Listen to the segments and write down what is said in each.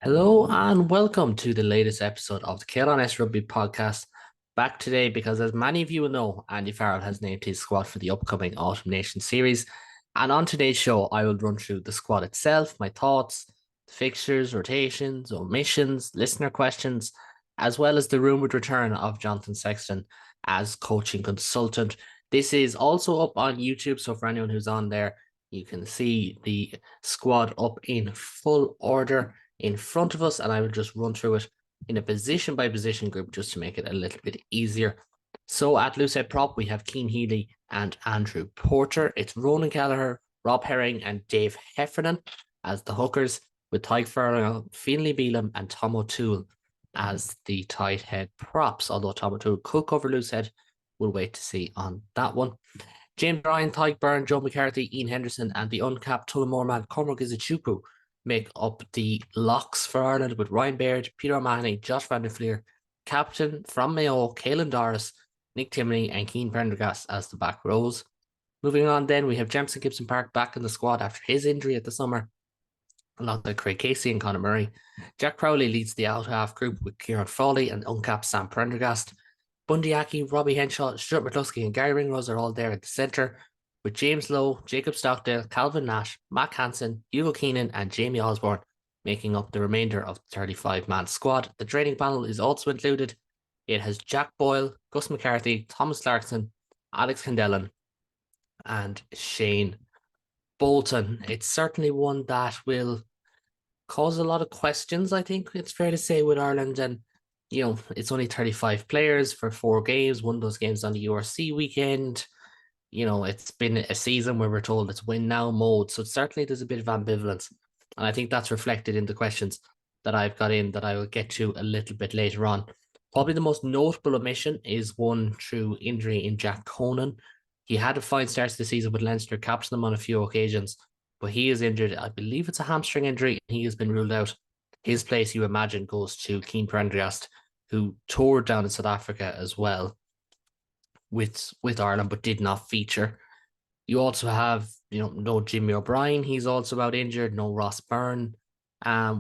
Hello and welcome to the latest episode of the KLNS Rugby podcast. Back today because, as many of you will know, Andy Farrell has named his squad for the upcoming Autumn Nation series. And on today's show, I will run through the squad itself, my thoughts, fixtures, rotations, omissions, listener questions, as well as the rumoured return of Jonathan Sexton as coaching consultant. This is also up on YouTube, so for anyone who's on there, you can see the squad up in full order in front of us, and I will just run through it in a position by position group just to make it a little bit easier. So at loosehead prop, we have Cian Healy and Andrew Porter. It's Ronan Gallagher, Rob Herring, and Dave Heffernan as the hookers, with Tyke Farrell, Finlay Bealham, and Tom O'Toole as the tight head props. Although Tom O'Toole could cover loosehead, we'll wait to see on that one. James Ryan, Tyke Byrne, Joe McCarthy, Ian Henderson, and the uncapped Tullamore man Cormac Izuchukwu make up the locks for Ireland, with Ryan Baird, Peter O'Mahony, Josh Van der Fleer, captain from Mayo, Caelan Doris, Nick Timoney, and Cian Prendergast as the back rows. Moving on, then we have Jemison Gibson Park back in the squad after his injury at the summer, alongside Craig Casey and Conor Murray. Jack Crowley leads the out half group with Kieran Frawley and uncapped Sam Prendergast. Bundee Aki, Robbie Henshaw, Stuart McCluskey, and Gary Ringrose are all there at the centre, with James Lowe, Jacob Stockdale, Calvin Nash, Matt Hansen, Hugo Keenan, and Jamie Osborne making up the remainder of the 35-man squad. The training panel is also included. It has Jack Boyle, Gus McCarthy, Thomas Clarkson, Alex Candellan, and Shane Bolton. It's certainly one that will cause a lot of questions, I think it's fair to say, with Ireland. And it's only 35 players for 4 games, one of those games on the URC weekend. It's been a season where we're told it's win now mode. So certainly there's a bit of ambivalence. And I think that's reflected in the questions that I've got in that I will get to a little bit later on. Probably the most notable omission is one through injury in Jack Conan. He had a fine start to the season with Leinster, captained them on a few occasions, but he is injured. I believe it's a hamstring injury, and he has been ruled out. His place, you imagine, goes to Cian Prendergast, who toured down in South Africa as well with Ireland, but did not feature. You also have, no Jimmy O'Brien. He's also out injured. No Ross Byrne,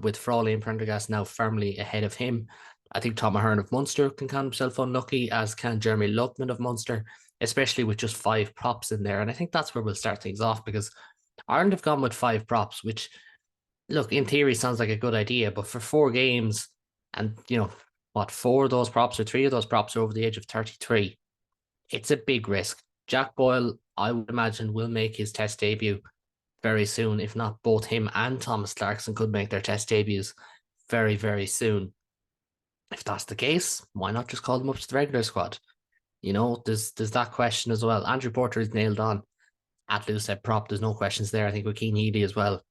with Frawley and Prendergast now firmly ahead of him. I think Tom Ahern of Munster can count himself unlucky, as can Jeremy Lutman of Munster, especially with just 5 props in there. And I think that's where we'll start things off, because Ireland have gone with 5 props, which, look, in theory sounds like a good idea, but for 4 games, and, 4 of those props or 3 of those props are over the age of 33, it's a big risk. Jack Boyle, I would imagine, will make his test debut very soon. If not, both him and Thomas Clarkson could make their test debuts very, very soon. If that's the case, why not just call them up to the regular squad? There's that question as well. Andrew Porter is nailed on at loosehead prop. There's no questions there. I think with Cian Healy as well.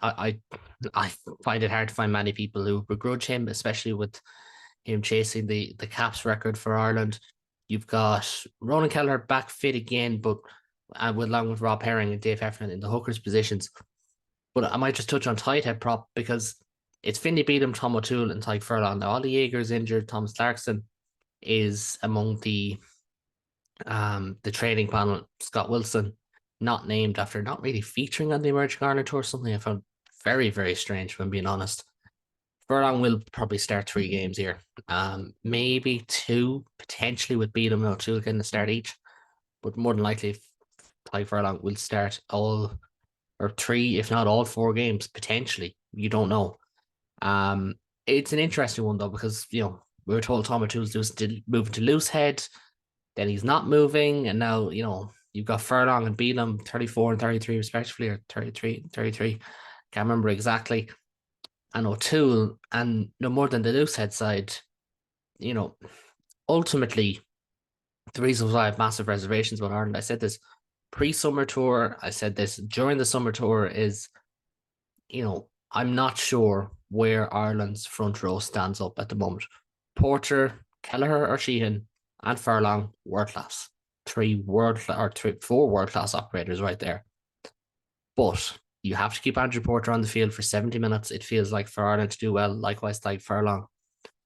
I find it hard to find many people who begrudge him, especially with him chasing the caps record for Ireland. You've got Ronan Kelleher back fit again, but along with Rob Herring and Dave Heffernan in the hookers positions. But I might just touch on tight head prop, because it's Finlay Bealham, Tom O'Toole, and Tyke Furlong. Now, Ollie Yeager's injured. Thomas Clarkson is among the training panel. Scott Wilson, not named after not really featuring on the Emerging Ireland Tour, something I found very, very strange, if I'm being honest. Furlong will probably start 3 games here. Maybe 2, potentially, with Bealham and O'Toole getting a start each. But more than likely, Tyke Furlong will start all, or 3, if not all 4 games, potentially. You don't know. It's an interesting one, though, because, we were told Tom O'Toole's moving to loosehead, then he's not moving, and now, you've got Furlong and Bealham, 34 and 33 respectively, or 33 and 33. Can't remember exactly. And O'Toole, and no more than the loosehead side, ultimately, the reason why I have massive reservations about Ireland, I said this pre-summer tour, I said this during the summer tour, is, I'm not sure where Ireland's front row stands up at the moment. Porter, Kelleher or Sheehan, and Furlong, world class. 4 world class operators right there. But you have to keep Andrew Porter on the field for 70 minutes, it feels like, for Ireland to do well. Likewise, like Furlong.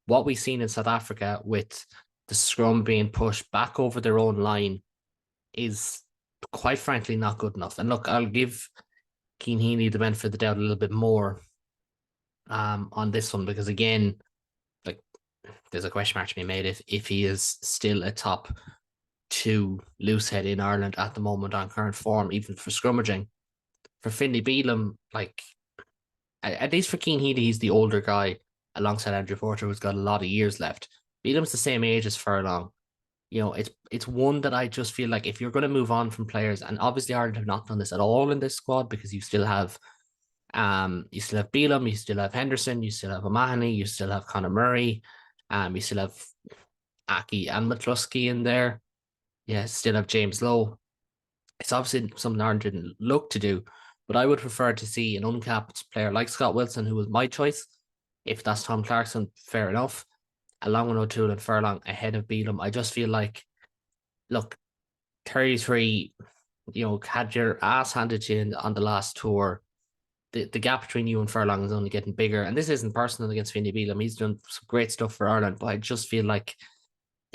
What we've seen in South Africa with the scrum being pushed back over their own line is, quite frankly, not good enough. And look, I'll give Cian Healy the benefit of the doubt a little bit more. on this one because again, like there's a question mark to be made if he is still a top two loose head in Ireland at the moment on current form, even for scrummaging. For Finlay Bealham, like at least for Keane Healy, he's the older guy alongside Andrew Porter, who's got a lot of years left. Bealham's the same age as Furlong. It's one that I just feel like if you're going to move on from players, and obviously Ireland have not done this at all in this squad because you still have Bealham, you still have Henderson, you still have O'Mahony, you still have Conor Murray, you still have Aki and McCluskey in there. Yeah, still have James Lowe. It's obviously something Ireland didn't look to do, but I would prefer to see an uncapped player like Scott Wilson, who was my choice. If that's Tom Clarkson, fair enough. Along with O'Toole and Furlong ahead of Bealham. I just feel like, look, 33, had your ass handed to you on the last tour. The gap between you and Furlong is only getting bigger. And this isn't personal against Finlay Bealham. He's done some great stuff for Ireland, but I just feel like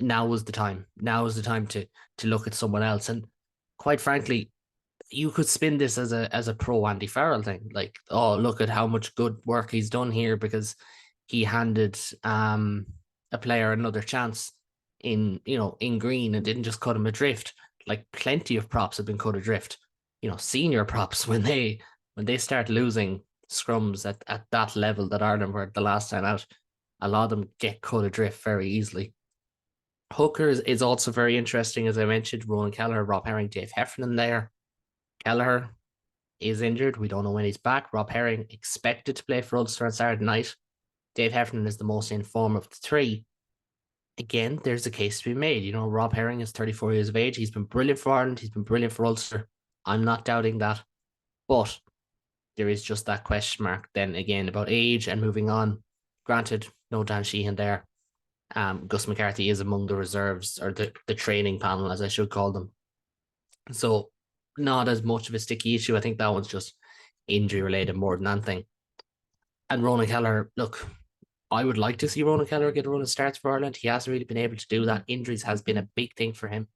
now was the time. Now is the time to look at someone else. And quite frankly, you could spin this as a pro Andy Farrell thing. Like, oh, look at how much good work he's done here because he handed a player another chance in green and didn't just cut him adrift. Like plenty of props have been cut adrift. Senior props when they start losing scrums at that level that Ireland were the last time out, a lot of them get cut adrift very easily. Hooker is also very interesting, as I mentioned. Ronan Kelleher, Rob Herring, Dave Heffernan there. Kelleher is injured. We don't know when he's back. Rob Herring expected to play for Ulster on Saturday night. Dave Heffernan is the most in form of the three. Again, there's a case to be made. Rob Herring is 34 years of age. He's been brilliant for Ireland. He's been brilliant for Ulster. I'm not doubting that. But there is just that question mark then again about age and moving on. Granted, no Dan Sheehan there. Gus McCarthy is among the reserves or the training panel, as I should call them. So not as much of a sticky issue. I think that one's just injury related more than anything. And Ronan Kelleher, look, I would like to see Ronan Kelleher get a run of starts for Ireland. He hasn't really been able to do that. Injuries has been a big thing for him.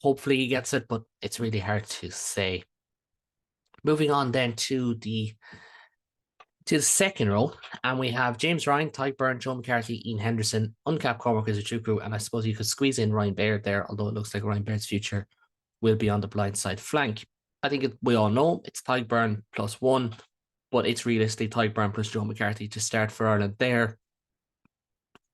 Hopefully he gets it, but it's really hard to say. Moving on then to the second row, and we have James Ryan, Tyke Byrne, Joe McCarthy, Ian Henderson, uncapped Cormac Izuchukwu, and I suppose you could squeeze in Ryan Baird there, although it looks like Ryan Baird's future will be on the blind side flank. I think we all know it's Tyke Byrne plus one, but it's realistically Tyke Byrne plus Joe McCarthy to start for Ireland there.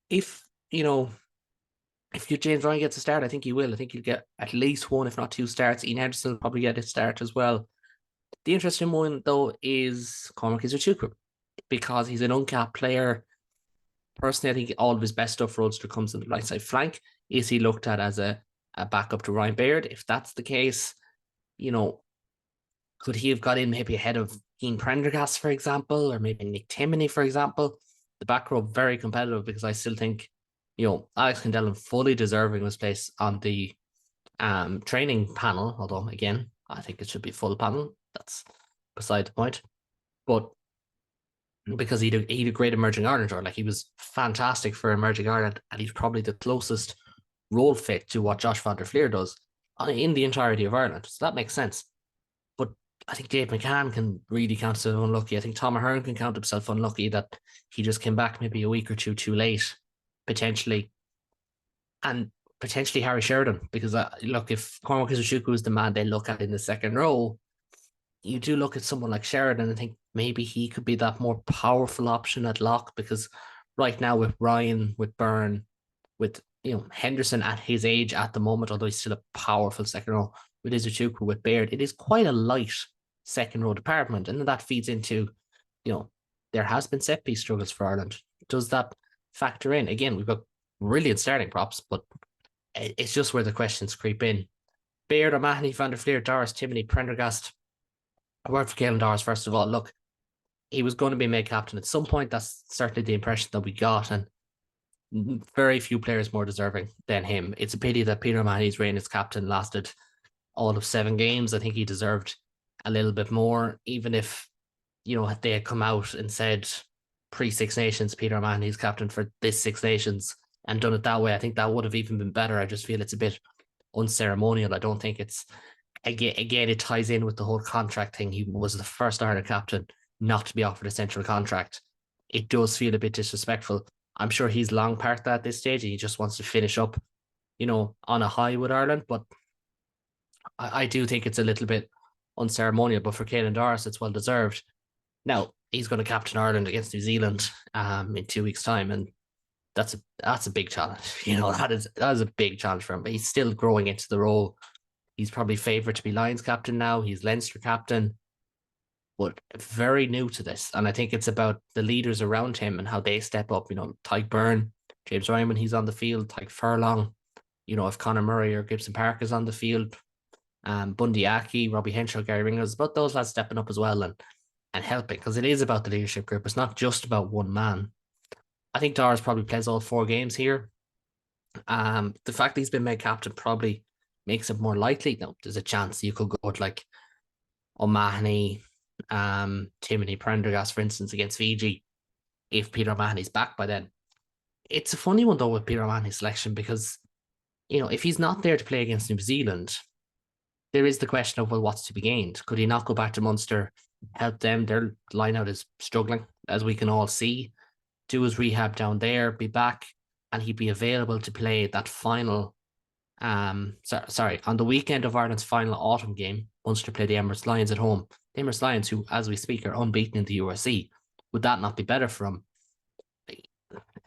If James Ryan gets a start, I think he will. I think he'll get at least one, if not two starts. Ian Henderson will probably get a start as well. The interesting one, though, is Cormac Izuchukwu because he's an uncapped player. Personally, I think all of his best stuff for Ulster comes on the right side flank. Is he looked at as a backup to Ryan Baird? If that's the case, could he have got in maybe ahead of Ian Prendergast, for example, or maybe Nick Timoney, for example? The back row very competitive because I still think, Alex Candellin fully deserving his place on the training panel. Although again, I think it should be full panel. That's beside the point. But because he had a great emerging Ireland tour, like he was fantastic for emerging Ireland, and he's probably the closest role fit to what Josh van der Fleer does in the entirety of Ireland. So that makes sense. But I think Dave McCann can really count himself unlucky. I think Tom Ahern can count himself unlucky that he just came back maybe a week or two too late, potentially. And potentially Harry Sheridan, because look, if Cormac Izuchukwu is the man they look at in the second row, you do look at someone like Sheridan and think maybe he could be that more powerful option at lock because right now with Ryan, with Byrne, with Henderson at his age at the moment, although he's still a powerful second row, with Izuchukwu, with Baird, it is quite a light second row department. And then that feeds into, there has been set piece struggles for Ireland. Does that factor in? Again, we've got brilliant starting props, but it's just where the questions creep in. Baird, O'Mahony, Van der Fleer, Doris, Timoney, Prendergast. A word for Caelan Doris, first of all. Look, he was going to be made captain at some point. That's certainly the impression that we got, and very few players more deserving than him. It's a pity that Peter O'Mahony's reign as captain lasted all of 7 games. I think he deserved a little bit more, even if, they had come out and said pre-Six Nations, Peter O'Mahony's captain for this Six Nations and done it that way. I think that would have even been better. I just feel it's a bit unceremonial. I don't think it's, again, it ties in with the whole contract thing. He was the first Ireland captain not to be offered a central contract. it does feel a bit disrespectful. I'm sure he's long part that at this stage and he just wants to finish up, on a high with Ireland. But I do think it's a little bit unceremonial. But for Caelan Doris, it's well deserved. Now, he's going to captain Ireland against New Zealand in 2 weeks' time. And that's a big challenge. That is a big challenge for him. But he's still growing into the role. He's probably favoured to be Lions captain now. He's Leinster captain, but very new to this. And I think it's about the leaders around him and how they step up. Tyke Byrne, James Ryan when he's on the field, Tyke Furlong. If Conor Murray or Gibson Park is on the field, Bundy Aki, Robbie Henshaw, Gary Ringles, but those lads stepping up as well and helping, because it is about the leadership group. It's not just about one man. I think Doris probably plays all 4 games here. The fact that he's been made captain probably makes it more likely. Now, there's a chance you could go with like O'Mahony, Timothy Prendergast, for instance, against Fiji, if Peter O'Mahony's back by then. It's a funny one, though, with Peter O'Mahony's selection, because, if he's not there to play against New Zealand, there is the question of, well, what's to be gained? Could he not go back to Munster, help them? Their line-out is struggling, as we can all see. Do his rehab down there, be back, and he'd be available to play that final, on the weekend of Ireland's final autumn game. Munster play the Emirates Lions at home. The Emirates Lions, who, as we speak, are unbeaten in the URC. Would that not be better for him?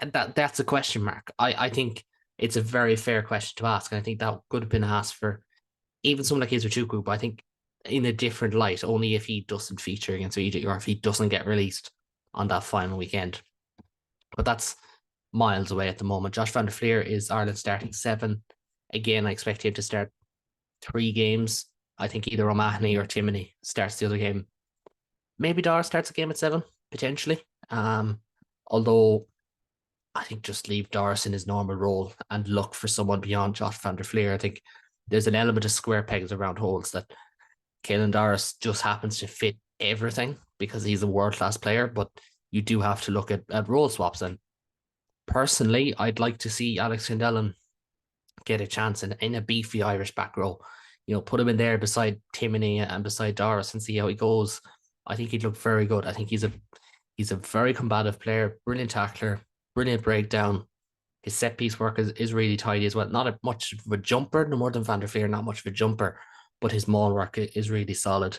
And that's a question mark. I think it's a very fair question to ask, and I think that could have been asked for even someone like Izuchuku, but I think in a different light, only if he doesn't feature against Fiji or if he doesn't get released on that final weekend. But that's miles away at the moment. Josh van der Flier is Ireland starting 7. Again, I expect him to start 3 games. I think either O'Mahony or Timony starts the other game. Maybe Doris starts a game at 7, potentially. Although I think just leave Doris in his normal role and look for someone beyond Josh van der Flier. I think there's an element of square pegs around holes that Caelan Doris just happens to fit everything because he's a world-class player, but you do have to look at role swaps. And personally, I'd like to see Alex Candellin get a chance in a beefy Irish back row. Put him in there beside Timony and beside Doris and see how he goes. I think he'd look very good. I think he's a very combative player, brilliant tackler, brilliant breakdown. His set piece work is really tidy as well. Not much of a jumper, no more than Van der Flier, not much of a jumper, but his maul work is really solid.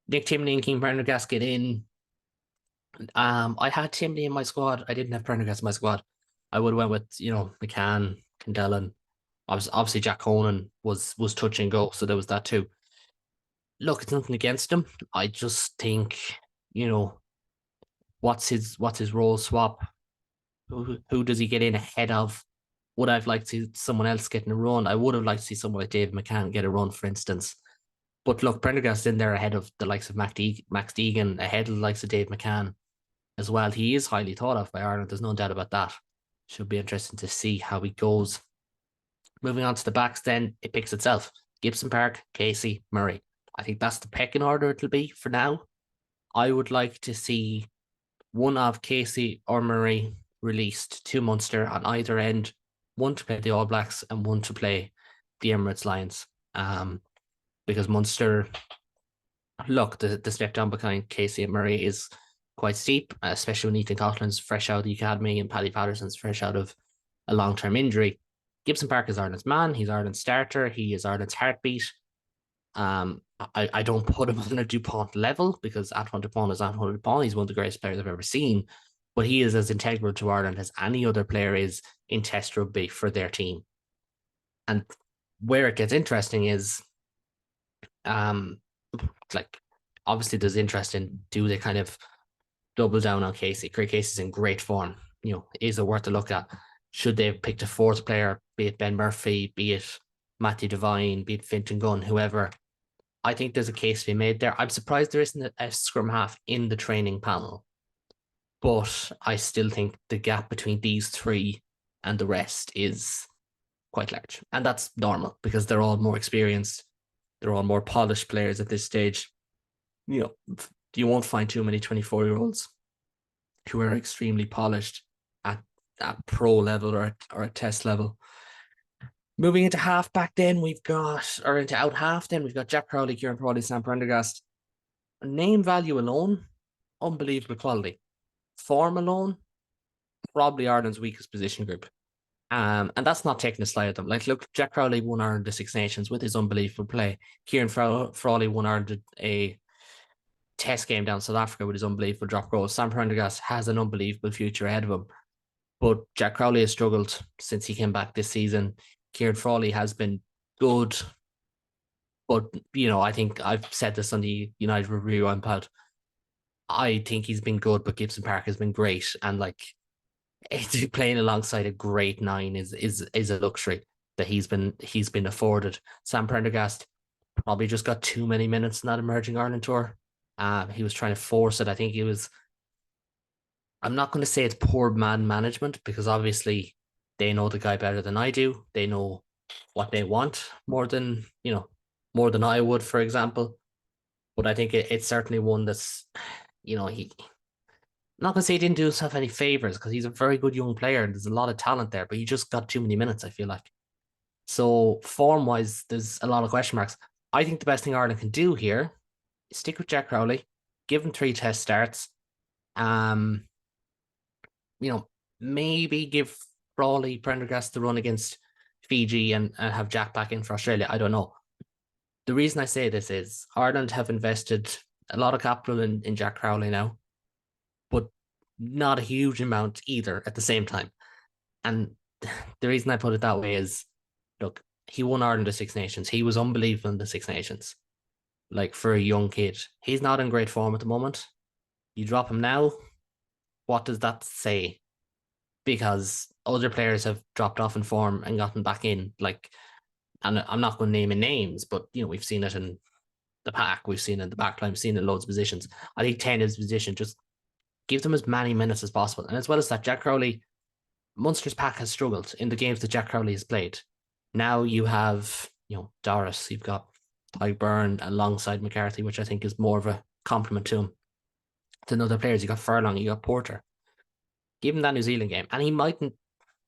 Nick Timony and Keane Prendergast get in. I had Timony in my squad. I didn't have Prendergast in my squad. I would have went with, McCann, Candellin. Obviously Jack Conan was touch and go, so there was that too. Look, it's nothing against him. I just think, what's his role swap? Who does he get in ahead of? Would I have liked to see someone else getting a run? I would have liked to see someone like David McCann get a run, for instance. But look, Prendergast's in there ahead of the likes of Max Deegan, ahead of the likes of Dave McCann as well. He is highly thought of by Ireland. There's no doubt about that. Should be interesting to see how he goes. Moving on to the backs, then it picks itself. Gibson Park, Casey, Murray. I think that's the pecking order it'll be for now. I would like to see one of Casey or Murray released to Munster on either end, one to play the All Blacks and one to play the Emirates Lions. Because Munster, look, the step down behind Casey and Murray is quite steep, especially when Ethan Coughlin's fresh out of the academy and Paddy Patterson's fresh out of a long-term injury. Gibson Park is Ireland's man. He's Ireland's starter. He is Ireland's heartbeat. I don't put him on a Dupont level because Antoine Dupont is Antoine Dupont. He's one of the greatest players I've ever seen. But he is as integral to Ireland as any other player is in Test rugby for their team. And where it gets interesting is, obviously there's interest in, do they kind of double down on Casey? Craig Casey's in great form. Is it worth a look at? Should they have picked a fourth player, be it Ben Murphy, be it Matthew Devine, be it Fintan Gunn, whoever? I think there's a case to be made there. I'm surprised there isn't a scrum half in the training panel, but I still think the gap between these 3 and the rest is quite large. And that's normal because they're all more experienced. They're all more polished players at this stage. You won't find too many 24-year-olds who are extremely polished at pro level or at test level. Moving into half back then, into out half then, we've got Jack Crowley, Kieran Crowley, Sam Prendergast. Name value alone, unbelievable quality. form alone, probably Ireland's weakest position group. And that's not taking a slide at them. Like, look, Jack Crowley won Ireland the Six Nations with his unbelievable play. Kieran Frawley won Ireland a test game down South Africa with his unbelievable drop goal. Sam Prendergast has an unbelievable future ahead of him. But Jack Crowley has struggled since he came back this season. Kieran Frawley has been good. But, I think I've said this on the United Review on pod. I think he's been good, but Gibson Park has been great. And like playing alongside a great nine is a luxury that he's been afforded. Sam Prendergast probably just got too many minutes in that emerging Ireland tour. He was trying to force it. I think he was. I'm not going to say it's poor man management because obviously they know the guy better than I do. They know what they want more than I would, for example. But I think it's certainly one that's, he. I'm not going to say he didn't do himself any favors because he's a very good young player. There's a lot of talent there, but he just got too many minutes, I feel like. So form wise, there's a lot of question marks. I think the best thing Ireland can do here is stick with Jack Crowley, give him 3 test starts. Um, you know, maybe give Frawley Prendergast the run against Fiji and have Jack back in for Australia. I don't know. The reason I say this is Ireland have invested a lot of capital in Jack Crowley now, but not a huge amount either at the same time. And the reason I put it that way is, look, he won Ireland the Six Nations. He was unbelievable in the Six Nations. Like for a young kid, he's not in great form at the moment. You drop him now, what does that say? Because other players have dropped off in form and gotten back in. Like, and I'm not going to name names, but we've seen it in the pack, we've seen it in the back line, we've seen it in loads of positions. I think 10 is position. Just give them as many minutes as possible. And as well as that, Jack Crowley, Munster's pack has struggled in the games that Jack Crowley has played. Now you have, Doris, you've got Tyke Byrne alongside McCarthy, which I think is more of a compliment to him than other players. You got Furlong, you got Porter. Give him that New Zealand game, and he mightn't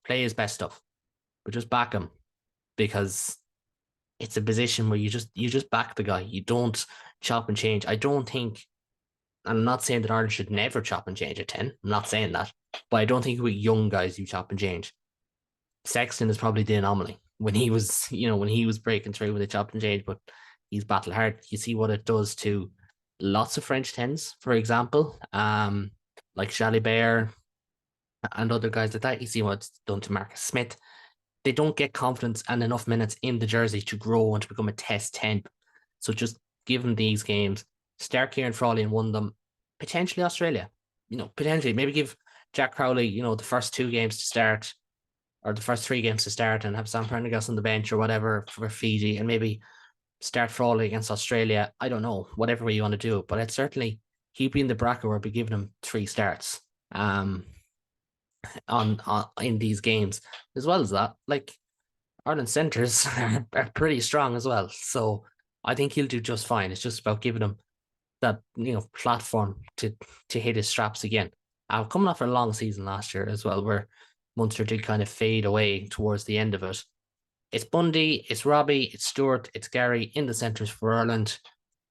play his best stuff, but just back him because it's a position where you just back the guy. You don't chop and change. I don't think, and I'm not saying that Ireland should never chop and change at 10. I'm not saying that, but I don't think with young guys you chop and change. Sexton is probably the anomaly when he was, when he was breaking through with a chop and change, but he's battle hard. You see what it does to lots of French 10s, for example, like Jalibert and other guys like that. You see what's done to Marcus Smith. They don't get confidence and enough minutes in the jersey to grow and to become a test 10. So just give them these games. Start Kieran Frawley and won them. Potentially Australia. Potentially. Maybe give Jack Crowley, the first 2 games to start or the first 3 games to start and have Sam Prendergast on the bench or whatever for Fiji and maybe start Frawley against Australia. I don't know, whatever way you want to do it. But it's certainly, he'd be in the bracket where I'd be giving him 3 starts. On in these games. As well as that, like Ireland centres are pretty strong as well. So I think he'll do just fine. It's just about giving him that platform to hit his straps again. Coming off a long season last year as well, where Munster did kind of fade away towards the end of it. It's Bundy, it's Robbie, it's Stewart, it's Gary in the centres for Ireland.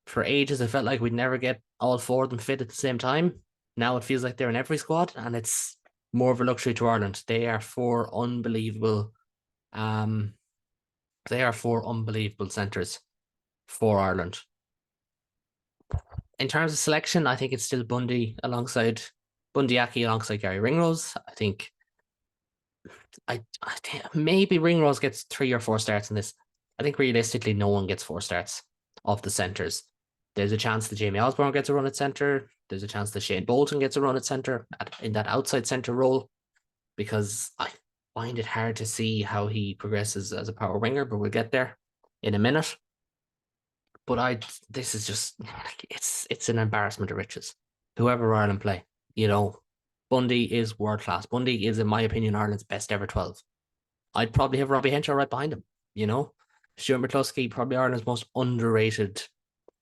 For ages, it felt like we'd never get all 4 of them fit at the same time. Now it feels like they're in every squad, and it's more of a luxury to Ireland. They are 4 unbelievable. They are 4 unbelievable centres for Ireland. In terms of selection, I think it's still Bundy Aki alongside Gary Ringrose. I think maybe Ringrose gets 3 or 4 starts in this. I think realistically, no one gets 4 starts of the centres. There's a chance that Jamie Osborne gets a run at centre. There's a chance that Shane Bolton gets a run at centre in that outside centre role, because I find it hard to see how he progresses as a power winger, but we'll get there in a minute. But this is just, it's an embarrassment of riches. Whoever Ireland play, Bundy is world class. Bundy is, in my opinion, Ireland's best ever 12. I'd probably have Robbie Henshaw right behind him. Stuart McCluskey, probably Ireland's most underrated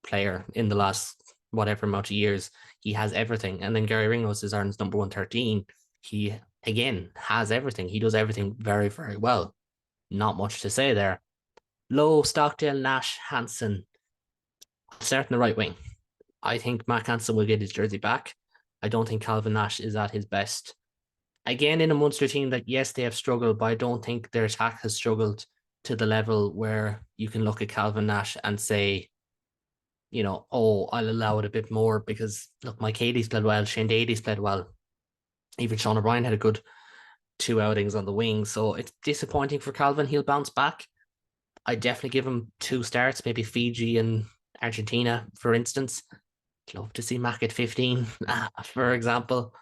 player in the last whatever amount of years. He has everything. And then Gary Ringrose is Ireland's number 113. He again has everything. He does everything very, very well. Not much to say there. Lowe, Stockdale, Nash, Hansen, starting the right wing. I think Mac Hansen will get his jersey back. I don't think Calvin Nash is at his best. Again, in a Munster team that, yes, they have struggled, but I don't think their attack has struggled to the level where you can look at Calvin Nash and say, oh, I'll allow it a bit more because, look, Mike Haley's played well, Shane Daly's played well. Even Sean O'Brien had a good 2 outings on the wing. So it's disappointing for Calvin. He'll bounce back. I definitely give him 2 starts, maybe Fiji and Argentina, for instance. Love to see Mac at 15, for example.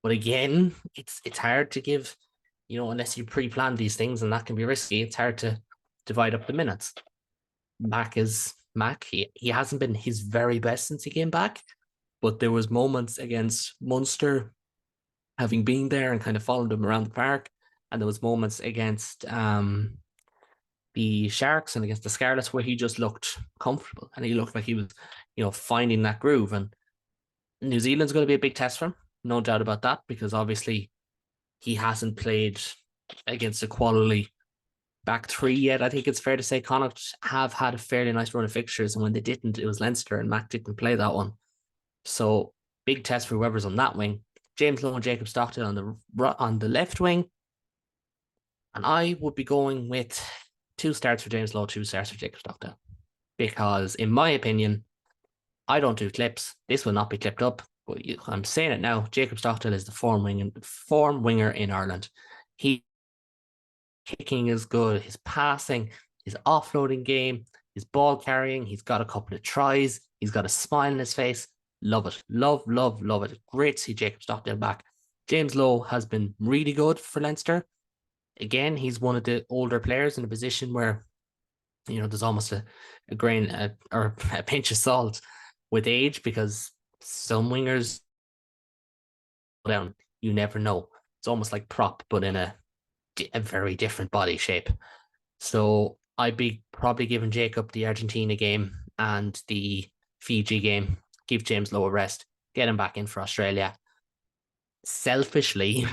But again, it's hard to give, unless you pre-plan these things, and that can be risky. It's hard to divide up the minutes. Mac is Mac. He hasn't been his very best since he came back, but there was moments against Munster, having been there and kind of followed him around the park, and there was moments against the Sharks and against the Scarlets where he just looked comfortable and he looked like he was, finding that groove. And New Zealand's going to be a big test for him, no doubt about that, because obviously he hasn't played against a quality back three yet. I think it's fair to say Connacht have had a fairly nice run of fixtures, and when they didn't, it was Leinster, and Mac didn't play that one. So big test for whoever's on that wing. James Lowe and Jacob Stockdale on the left wing. And I would be going with 2 starts for James Lowe, 2 starts for Jacob Stockdale. Because in my opinion, I don't do clips. This will not be clipped up, but I'm saying it now. Jacob Stockdale is the form winger in Ireland. He kicking is good. His passing, his offloading game, his ball carrying. He's got a couple of tries. He's got a smile on his face. Love it. Love it. Great to see Jacob Stockdale back. James Lowe has been really good for Leinster. Again, he's one of the older players in a position where, there's almost a grain or a pinch of salt with age, because some wingers down, you never know. It's almost like prop, but in a very different body shape. So I'd be probably giving Jacob the Argentina game and the Fiji game. Give James Lowe a rest. Get him back in for Australia. Selfishly,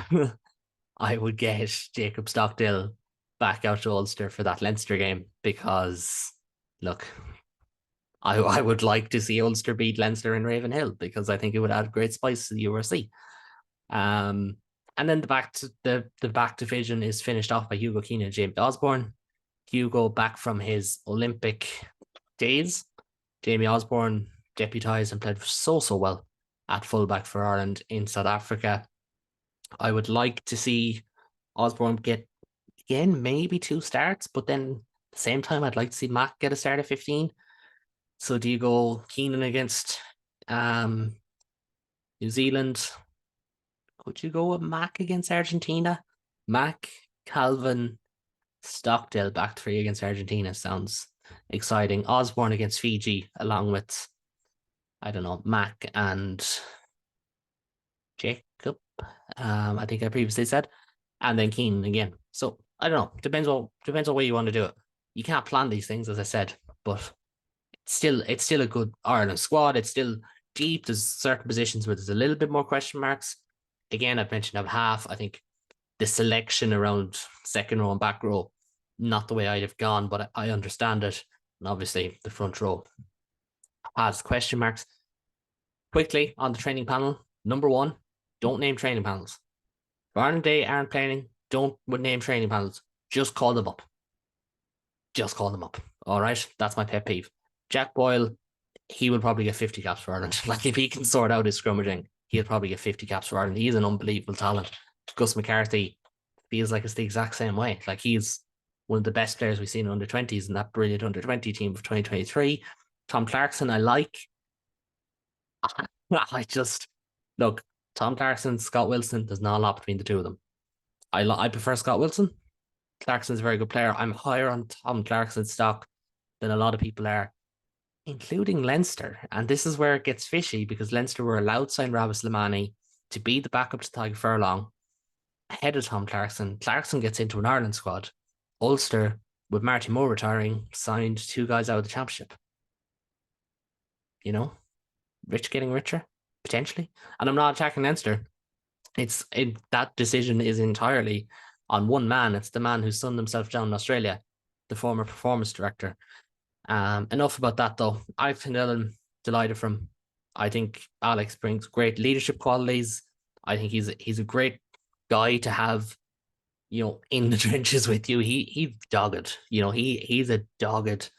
I would get Jacob Stockdale back out to Ulster for that Leinster game because, look, I would like to see Ulster beat Leinster in Ravenhill because I think it would add great spice to the URC. And then the back division is finished off by Hugo Keane and Jamie Osborne. Hugo back from his Olympic days. Jamie Osborne deputised and played so well at fullback for Ireland in South Africa. I would like to see Osborne get, again, maybe 2 starts, but then at the same time, I'd like to see Mac get a start at 15. So do you go Keenan against New Zealand? Could you go with Mac against Argentina? Mac, Calvin, Stockdale back 3 against Argentina sounds exciting. Osborne against Fiji, along with, I don't know, Mac and Jacob. I think I previously said, and then Keenan again. So I don't know. Depends on way you want to do it. You can't plan these things, as I said, but it's still a good Ireland squad. It's still deep. There's certain positions where there's a little bit more question marks. Again, I've mentioned I'm half. I think the selection around second row and back row, not the way I'd have gone, but I understand it. And obviously the front row has question marks. Quickly on the training panel, number 1, don't name training panels. If Ireland Day aren't playing, don't name training panels. Just call them up. All right, that's my pet peeve. Jack Boyle, he will probably get 50 caps for Ireland. Like, if he can sort out his scrummaging, he'll probably get 50 caps for Ireland. He's an unbelievable talent. Gus McCarthy feels like it's the exact same way. Like, he's one of the best players we've seen in under 20s in that brilliant under 20 team of 2023. Tom Clarkson, I like. I just, look, Tom Clarkson, Scott Wilson, there's not a lot between the two of them. I prefer Scott Wilson. Clarkson's a very good player. I'm higher on Tom Clarkson's stock than a lot of people are, including Leinster. And this is where it gets fishy, because Leinster were allowed to sign Rabbi Slimani to be the backup to Tadhg Furlong ahead of Tom Clarkson. Clarkson gets into an Ireland squad. Ulster, with Marty Moore retiring, signed 2 guys out of the championship. Rich getting richer, potentially. And I'm not attacking Leinster. That decision is entirely on one man. It's the man who sunned himself down in Australia, the former performance director. Enough about that, though. I've been delighted from I think Alex brings great leadership qualities. I think he's a great guy to have, in the trenches with you. He's dogged. He's a dogged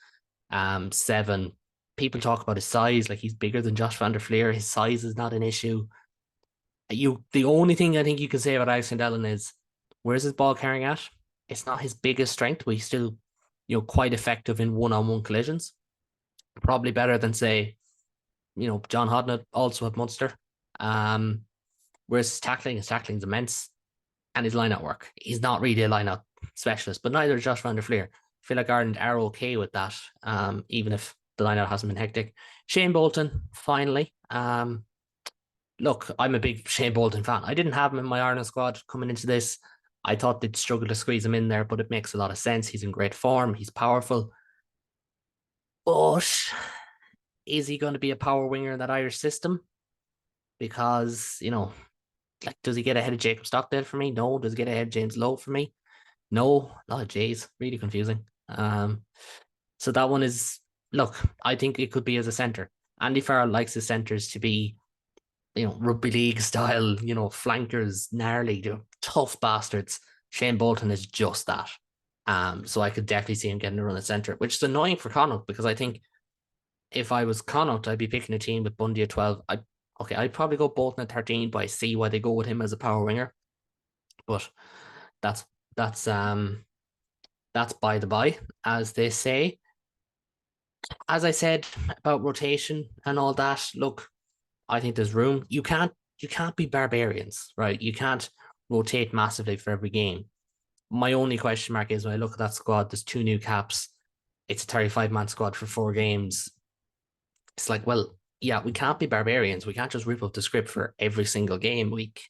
seven. People talk about his size, like he's bigger than Josh van der Fleer. His size is not an issue. The only thing I think you can say about Alex Ellen is where's his ball carrying at? It's not his biggest strength, but he's still, quite effective in one-on-one collisions. Probably better than say, John Hodnett, also at Munster. Whereas his tackling is immense, and his line-out work. He's not really a line-out specialist, but neither is Josh van der Fleer. I feel like Ireland are okay with that, even if the line-out hasn't been hectic. Shane Bolton, finally. Look, I'm a big Shane Bolton fan. I didn't have him in my Ireland squad coming into this. I thought they'd struggle to squeeze him in there, but it makes a lot of sense. He's in great form. He's powerful. But is he going to be a power winger in that Irish system? Because, like, does he get ahead of Jacob Stockdale for me? No. Does he get ahead of James Lowe for me? No. Oh, geez, really confusing. So that one is, look, I think it could be as a centre. Andy Farrell likes his centres to be, rugby league style, flankers, gnarly, tough bastards. Shane Bolton is just that. So I could definitely see him getting a run at centre, which is annoying for Connacht because I think if I was Connacht, I'd be picking a team with Bundy at 12. I'd probably go Bolton at 13, but I see why they go with him as a power winger. But that's that's by the by, as they say. As I said about rotation and all that, look, I think there's room. You can't be barbarians, right? You can't rotate massively for every game. My only question mark is when I look at that squad, there's 2 new caps. It's a 35-man squad for 4 games. It's like, well, yeah, we can't be barbarians. We can't just rip up the script for every single game week.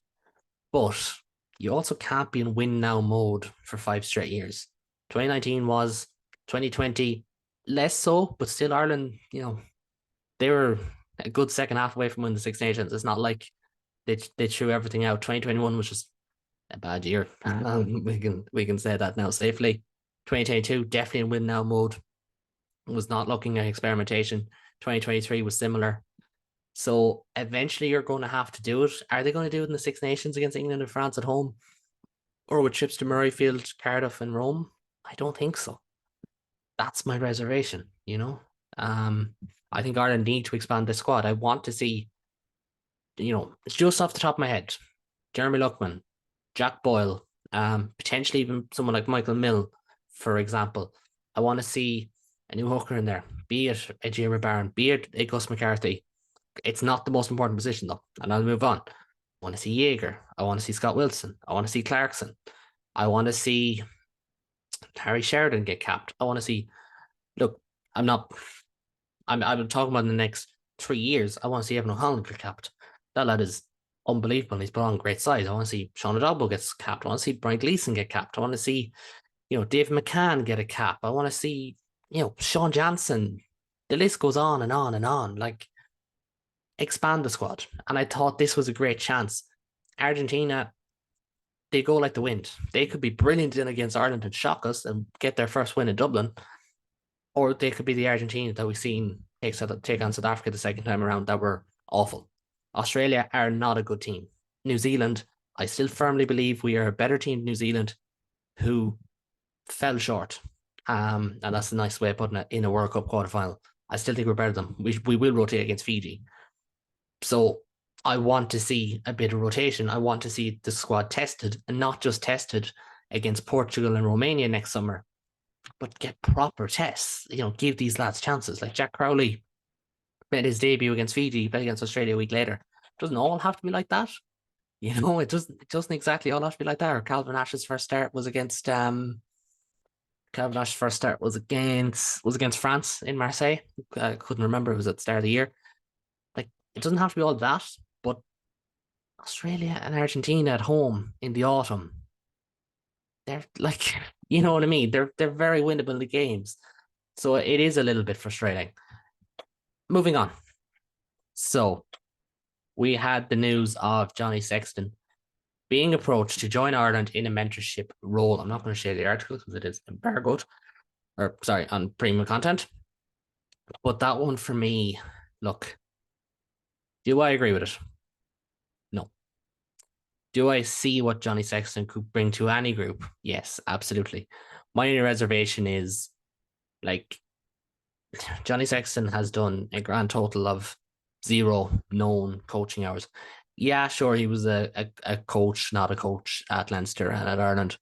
But you also can't be in win now mode for 5 straight years. 2019 was, 2020 less so, but still Ireland, they were a good second half away from winning the Six Nations. It's not like they threw everything out. 2021 was just a bad year. We can say that now safely. 2022 definitely in win now mode. Was not looking at experimentation. 2023 was similar. So eventually you're going to have to do it. Are they going to do it in the Six Nations against England and France at home? Or with trips to Murrayfield, Cardiff, and Rome? I don't think so. That's my reservation, I think Ireland need to expand the squad. I want to see, it's just off the top of my head, Jeremy Luckman, Jack Boyle, potentially even someone like Michael Mill, for example. I want to see a new hooker in there, be it a Jeremy Barron, be it a Gus McCarthy. It's not the most important position, though, and I'll move on. I want to see Jaeger. I want to see Scott Wilson. I want to see Clarkson. I want to see Harry Sheridan get capped. I want to see, look, I'm talking about in the next 3 years. I want to see Evan O'Halloran get capped. That lad is unbelievable. He's put on great size. I want to see Sean Adabo gets capped. I want to see Brian Gleeson get capped. I want to see, Dave McCann get a cap. I want to see, Sean Jansen. The list goes on and on and on. Like, expand the squad. And I thought this was a great chance. Argentina, they go like the wind. They could be brilliant in against Ireland and shock us and get their first win in Dublin. Or they could be the Argentina that we've seen take on South Africa the second time around that were awful. Australia are not a good team. New Zealand, I still firmly believe we are a better team than New Zealand, who fell short. And that's a nice way of putting it in a World Cup quarterfinal. I still think we're better than them. We will rotate against Fiji. So I want to see a bit of rotation. I want to see the squad tested, and not just tested against Portugal and Romania next summer, but get proper tests. Give these lads chances. Like Jack Crowley made his debut against Fiji, played against Australia a week later. It doesn't all have to be like that. It doesn't exactly all have to be like that. Or Calvin Ash's first start was against was against France in Marseille. I couldn't remember. It was at the start of the year. Like, it doesn't have to be all that, but Australia and Argentina at home in the autumn, they're like, you know what I mean? They're very winnable the games. So it is a little bit frustrating. Moving on. So we had the news of Johnny Sexton being approached to join Ireland in a mentorship role. I'm not going to share the article because it is embargoed, or sorry, on premium content. But that one for me, look, Do I agree with it? No. Do I see what Johnny Sexton could bring to any group? Yes, absolutely. My only reservation is like Johnny Sexton has done a grand total of zero known coaching hours. Yeah, sure, he was a coach, not a coach at Leinster and at Ireland.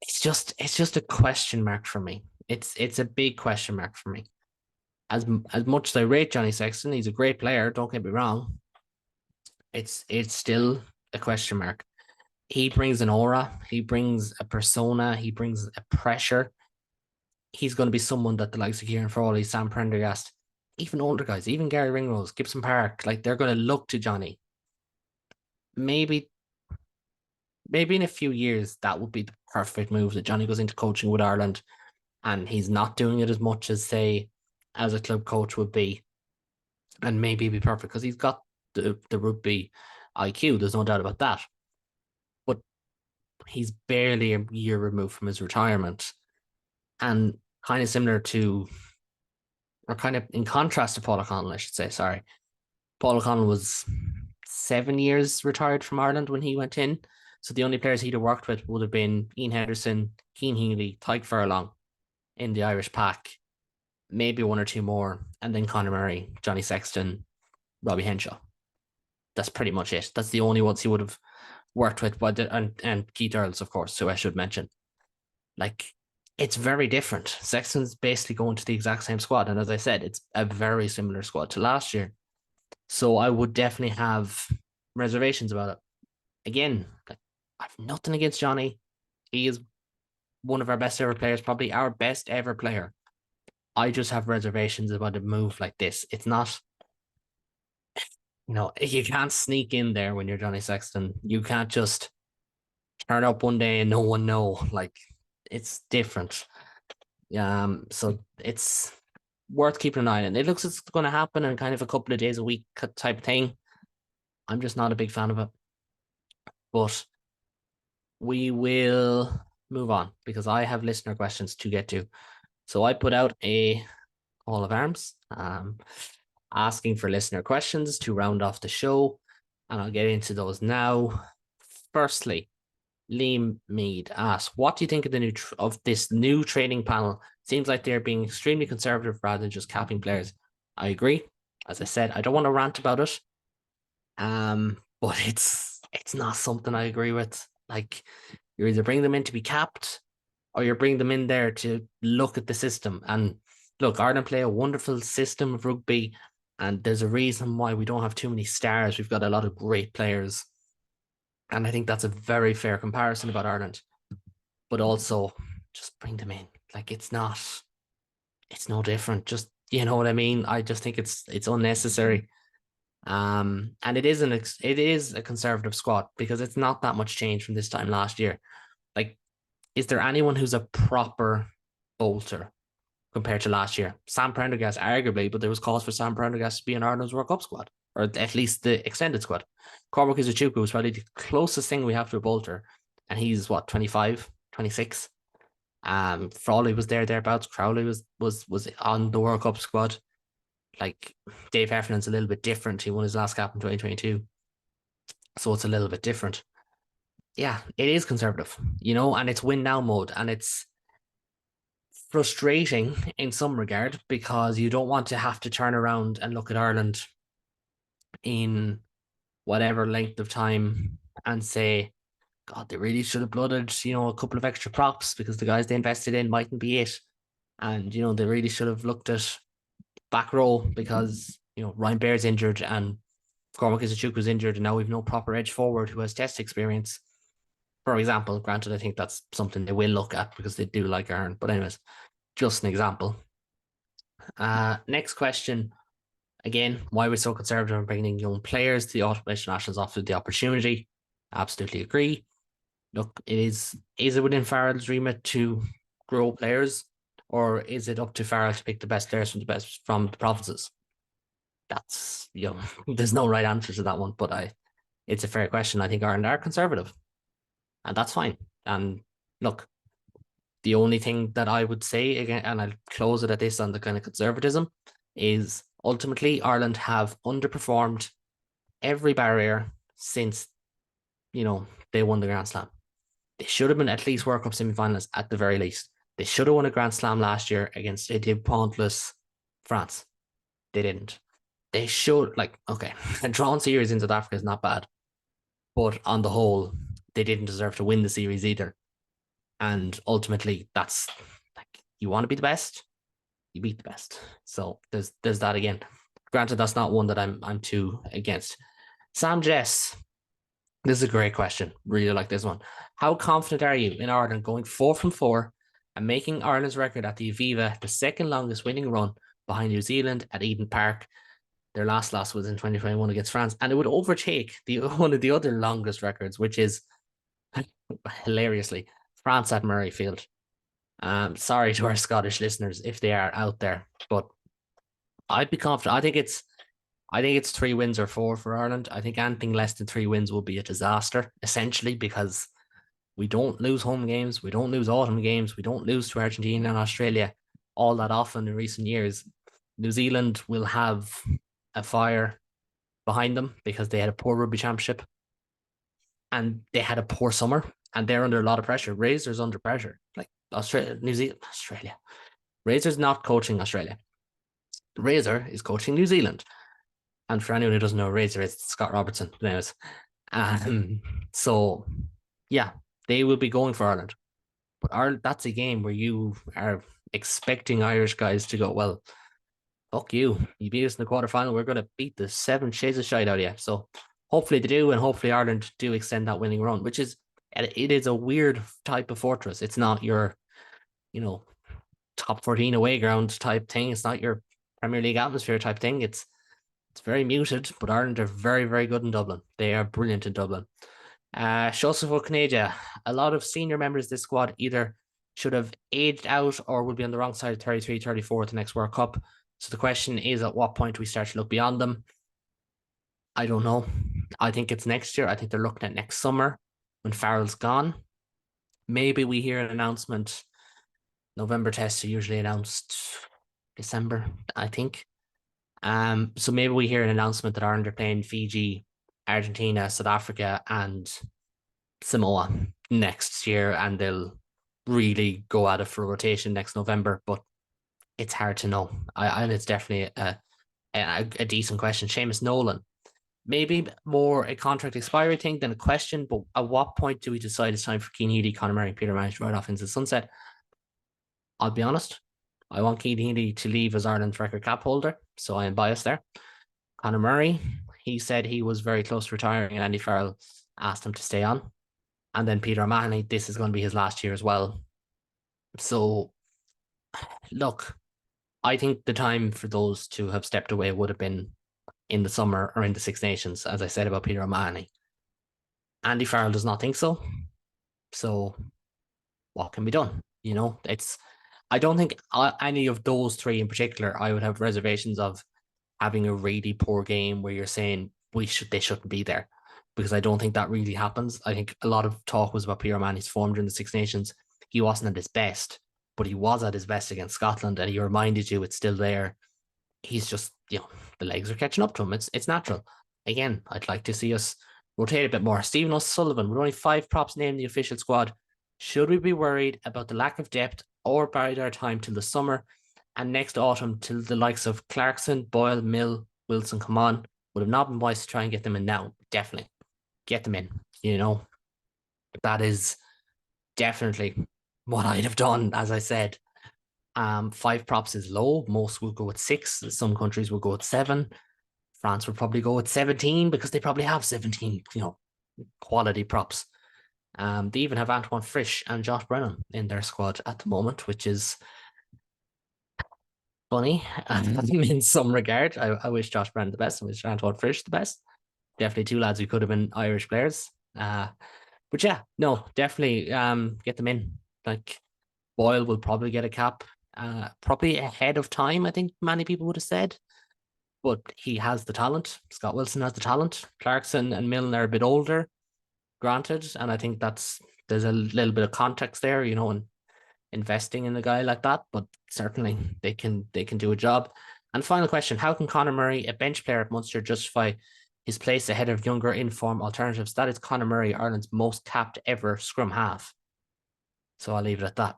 It's just a question mark for me. It's a big question mark for me. As much as I rate Johnny Sexton, he's a great player. Don't get me wrong. It's still a question mark. He brings an aura. He brings a persona. He brings a pressure. He's going to be someone that the likes of Kieran Frawley, Sam Prendergast, even older guys, even Gary Ringrose, Gibson Park, like they're going to look to Johnny. Maybe, maybe in a few years that would be the perfect move that Johnny goes into coaching with Ireland, and he's not doing it as much as say as a club coach would be, and maybe be perfect because he's got the rugby IQ. There's no doubt about that. But he's barely a year removed from his retirement, and kind of similar to, or kind of in contrast to Paul O'Connell, I should say. Sorry, Paul O'Connell was 7 years retired from Ireland when he went in. So the only players he'd have worked with would have been Ian Henderson, Cian Healy, Tyke Furlong in the Irish pack, maybe one or two more, and then Conor Murray, Johnny Sexton, Robbie Henshaw. That's pretty much it. That's the only ones he would have worked with, but and Keith Earls, of course, who I should mention. Like, it's very different. Sexton's basically going to the exact same squad, and as I said, it's a very similar squad to last year. So I would definitely have reservations about it. Again, like, I've nothing against Johnny. He is one of our best ever players, probably our best ever player. I just have reservations about a move like this. It's not, you can't sneak in there when you're Johnny Sexton. You can't just turn up one day and no one know. Like, it's different. So it's worth keeping an eye on. It looks like it's going to happen in kind of a couple of days a week type of thing. I'm just not a big fan of it. But we will move on because I have listener questions to get to. So I put out a call of arms, asking for listener questions to round off the show, and I'll get into those now. Firstly, Liam Mead asks, "What do you think of this new training panel? Seems like they're being extremely conservative rather than just capping players." I agree. As I said, I don't want to rant about it. But it's not something I agree with. Like, you're either bringing them in to be capped, or you're bringing them in there to look at the system. And look, Ireland play a wonderful system of rugby, and there's a reason why we don't have too many stars. We've got a lot of great players, and I think that's a very fair comparison about Ireland. But also, just bring them in. Like, it's no different. Just, you know what I mean? I just think it's unnecessary. And it is a conservative squad because it's not that much change from this time last year. Like, is there anyone who's a proper bolter compared to last year? Sam Prendergast, arguably, but there was cause for Sam Prendergast to be in Ireland's World Cup squad, or at least the extended squad. Cormac Izuchuku was probably the closest thing we have to a bolter, and he's what, 25, 26. Frawley was thereabouts. Crowley was on the World Cup squad. Like, Dave Heffernan's a little bit different. He won his last cap in 2022, so it's a little bit different. Yeah, it is conservative, and it's win now mode, and it's frustrating in some regard because you don't want to have to turn around and look at Ireland in whatever length of time and say, God, they really should have blooded, a couple of extra props because the guys they invested in mightn't be it. And, they really should have looked at back row because, Ryan Bair's injured and Cormac Izuchuku was injured, and now we've no proper edge forward who has test experience. For example, granted, I think that's something they will look at because they do like Aaron. But anyways, just an example. Next question. Again, why we're so conservative in bringing in young players? The Automation Nationals offered the opportunity. Absolutely agree. Look, is it within Farrell's remit to grow players, or is it up to Farrell to pick the best players from the provinces? That's, there's no right answer to that one, but it's a fair question. I think Ireland are conservative, and that's fine. And look, the only thing that I would say again, and I'll close it at this on the kind of conservatism, is Ultimately, Ireland have underperformed every barrier since, they won the Grand Slam. They should have been at least World Cup semi-finalists at the very least. They should have won a Grand Slam last year against a pointless France. They didn't. They should, okay, a drawn series in South Africa is not bad, but on the whole, they didn't deserve to win the series either. And ultimately, that's like, you want to be the best, you beat the best. So there's that again. Granted, that's not one that I'm too against. Sam Jess, this is a great question. Really like this one. How confident are you in Ireland going 4 from 4 and making Ireland's record at the Aviva the second longest winning run behind New Zealand at Eden Park? Their last loss was in 2021 against France, and it would overtake one of the other longest records, which is hilariously France at Murrayfield. Sorry to our Scottish listeners if they are out there, but I'd be confident. I think it's 3 wins or 4 for Ireland. I think anything less than 3 wins will be a disaster, essentially, because we don't lose home games, we don't lose autumn games, we don't lose to Argentina and Australia all that often in recent years. New Zealand will have a fire behind them because they had a poor rugby championship and they had a poor summer and they're under a lot of pressure. Razor's under pressure. Like Australia, New Zealand, Australia. Razor's not coaching Australia. Razor is coaching New Zealand. And for anyone who doesn't know, Razor is Scott Robertson. Anyways. So, yeah, they will be going for Ireland. But Ireland, that's a game where you are expecting Irish guys to go, well, fuck you. You beat us in the quarterfinal. We're going to beat the 7 shades of shite out of you. So hopefully they do. And hopefully Ireland do extend that winning run, which is, it is a weird type of fortress. It's not your, top 14 away ground type thing. It's not your Premier League atmosphere type thing. It's very muted, but Ireland are very, very good in Dublin. They are brilliant in Dublin. Shosefo Kneja, a lot of senior members of this squad either should have aged out or would be on the wrong side of 33, 34 at the next World Cup. So the question is, at what point do we start to look beyond them? I don't know. I think it's next year. I think they're looking at next summer when Farrell's gone. Maybe we hear an announcement. November tests are usually announced December, I think. So maybe we hear an announcement that Ireland are playing Fiji, Argentina, South Africa, and Samoa next year, and they'll really go at it for rotation next November. But it's hard to know. And it's definitely a decent question. Seamus Nolan, maybe more a contract expiry thing than a question. But at what point do we decide it's time for Cian Healy, Conor Murray, and Peter Manage right off into the sunset? I'll be honest. I want Cian Healy to leave as Ireland's record cap holder, so I am biased there. Conor Murray, he said he was very close to retiring, and Andy Farrell asked him to stay on. And then Peter O'Mahony, this is going to be his last year as well. So, look, I think the time for those to have stepped away would have been in the summer or in the Six Nations, as I said about Peter O'Mahony. Andy Farrell does not think so. So, what can be done? I don't think any of those 3 in particular, I would have reservations of having a really poor game where you're saying they shouldn't be there, because I don't think that really happens. I think a lot of talk was about Peter O'Mahony's form during the Six Nations. He wasn't at his best, but he was at his best against Scotland, and he reminded you it's still there. He's just, the legs are catching up to him. It's natural. Again, I'd like to see us rotate a bit more. Stephen O'Sullivan, with only 5 props named in the official squad, should we be worried about the lack of depth or bide our time till the summer and next autumn till the likes of Clarkson, Boyle, Mill, Wilson come on? Would have not been wise to try and get them in now. Definitely. Get them in. That is definitely what I'd have done, as I said. 5 props is low. Most will go with 6. Some countries will go with 7. France would probably go with 17 because they probably have 17, quality props. They even have Antoine Frisch and Josh Brennan in their squad at the moment, which is funny in some regard. I wish Josh Brennan the best. I wish Antoine Frisch the best. Definitely 2 lads who could have been Irish players. But yeah, no, definitely get them in. Like, Boyle will probably get a cap, probably ahead of time, I think many people would have said. But he has the talent. Scott Wilson has the talent. Clarkson and Milne are a bit older, granted, and I think there's a little bit of context there, and investing in a guy like that. But certainly they can do a job. And final question, how can Conor Murray, a bench player at Munster, justify his place ahead of younger in-form alternatives? That is Conor Murray, Ireland's most capped ever scrum half. So I'll leave it at that.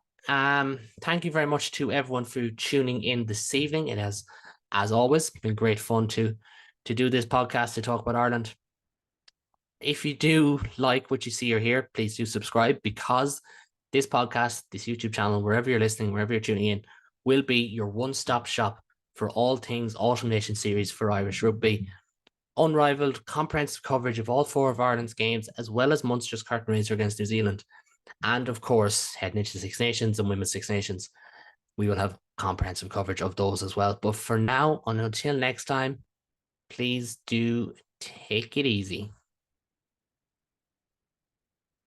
Thank you very much to everyone for tuning in this evening. It has, as always, been great fun to do this podcast to talk about Ireland. If you do like what you see or hear, please do subscribe, because this podcast, this YouTube channel, wherever you're listening, wherever you're tuning in, will be your one-stop shop for all things Autumn Nation Series for Irish Rugby. Unrivaled, comprehensive coverage of all 4 of Ireland's games, as well as Munster's curtain raiser against New Zealand. And of course, heading into Six Nations and Women's Six Nations, we will have comprehensive coverage of those as well. But for now, and until next time, please do take it easy.